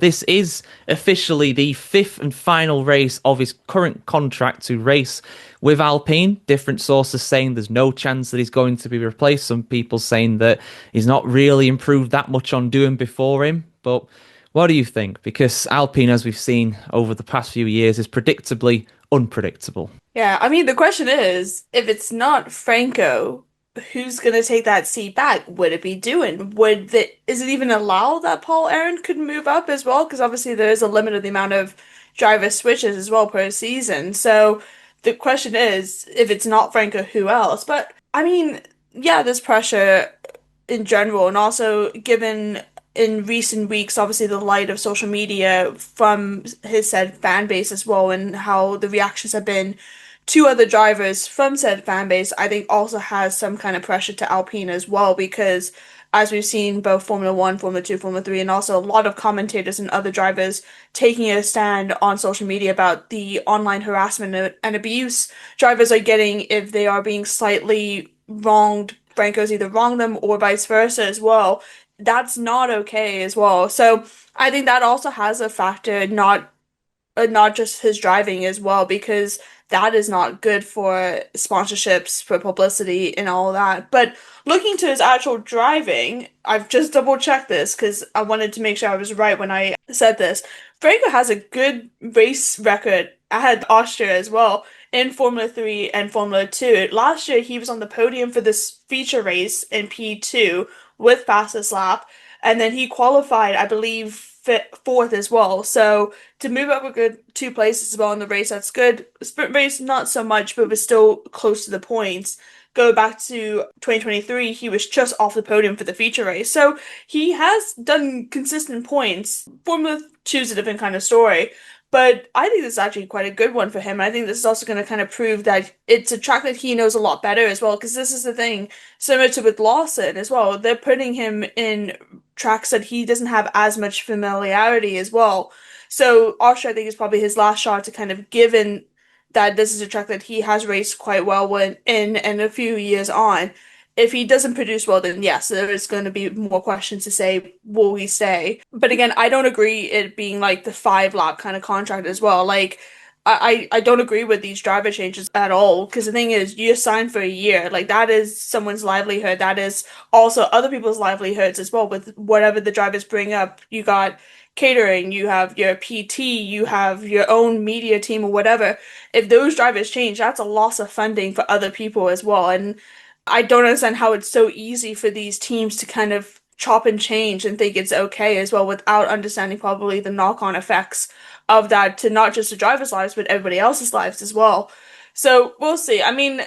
This is officially the fifth and final race of his current contract to race with Alpine. Different sources saying there's no chance that he's going to be replaced. Some people saying that he's not really improved that much on doing before him. But what do you think? Because Alpine, as we've seen over the past few years, is predictably unpredictable. Yeah, I mean, the question is, if it's not Franco, who's gonna take that seat back? Would it be Doohan? Is it even allowed that Paul Aaron could move up as well? Because obviously there is a limit of the amount of driver switches as well per season. So the question is, if it's not Franco, who else? But I mean, yeah, there's pressure in general, and also given in recent weeks, obviously the light of social media from his said fan base as well, and how the reactions have been to other drivers from said fan base, I think also has some kind of pressure to Alpine as well, because as we've seen both Formula One, Formula Two, Formula Three, and also a lot of commentators and other drivers taking a stand on social media about the online harassment and abuse drivers are getting if they are being slightly wronged. Franco's either wronged them or vice versa as well. That's not okay as well. So I think that also has a factor, not just his driving as well, because that is not good for sponsorships, for publicity, and all that. But looking to his actual driving, I've just double checked this because I wanted to make sure I was right when I said this. Franco has a good race record at Austria as well in Formula 3 and Formula 2. Last year, he was on the podium for this feature race in P2 with fastest lap, and then he qualified, I believe, fourth as well. So to move up a good two places as well in the race, that's good. Sprint race, not so much, but was still close to the points. Go back to 2023, he was just off the podium for the feature race. So he has done consistent points. Formula 2 is a different kind of story. But I think this is actually quite a good one for him. I think this is also going to kind of prove that it's a track that he knows a lot better as well, because this is the thing, similar to with Lawson as well. They're putting him in tracks that he doesn't have as much familiarity as well. So Austria, I think, is probably his last shot to kind of given that this is a track that he has raced quite well in and a few years on. If he doesn't produce well, then yes, there is going to be more questions to say, will he stay? But again, I don't agree it being like the 5 lap kind of contract as well. Like, I don't agree with these driver changes at all. Because the thing is, you're signed for a year. Like, that is someone's livelihood. That is also other people's livelihoods as well with whatever the drivers bring up. You got catering, you have your PT, you have your own media team or whatever. If those drivers change, that's a loss of funding for other people as well. And I don't understand how it's so easy for these teams to kind of chop and change and think it's okay as well without understanding probably the knock-on effects of that to not just the drivers' lives, but everybody else's lives as well. So we'll see. I mean,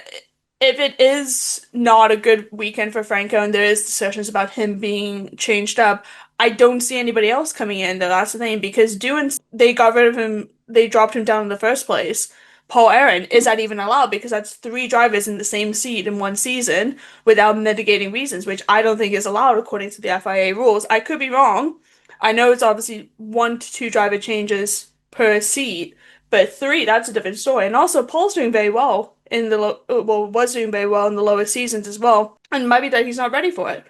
if it is not a good weekend for Franco and there is discussions about him being changed up, I don't see anybody else coming in though. That's the thing because doing they got rid of him, they dropped him down in the first place. Paul Aaron, is that even allowed? Because that's three drivers in the same seat in one season without mitigating reasons, which I don't think is allowed according to the FIA rules. I could be wrong. I know it's obviously 1 to 2 driver changes per seat, but three, that's a different story. And also, Paul's doing very well in the was doing very well in the lower seasons as well, and it might be that he's not ready for it.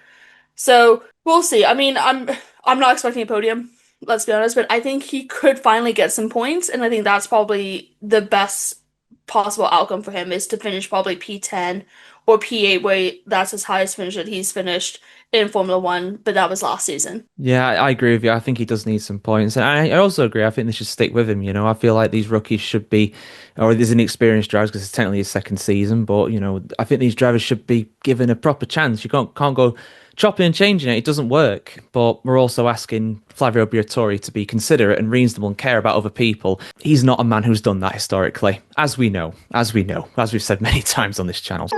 So we'll see. I mean, I'm not expecting a podium, let's be honest, but I think he could finally get some points, and I think that's probably the best possible outcome for him is to finish probably P10 or P8, where that's his highest finish that he's finished in Formula One, but that was last season. Yeah, I agree with you. I think he does need some points. And I also agree. I think they should stick with him. I feel like these rookies should be, or these inexperienced drivers, because it's technically his second season. But, I think these drivers should be given a proper chance. You can't go chopping and changing it. It doesn't work. But we're also asking Flavio Briatore to be considerate and reasonable and care about other people. He's not a man who's done that historically, as we know, as we've said many times on this channel.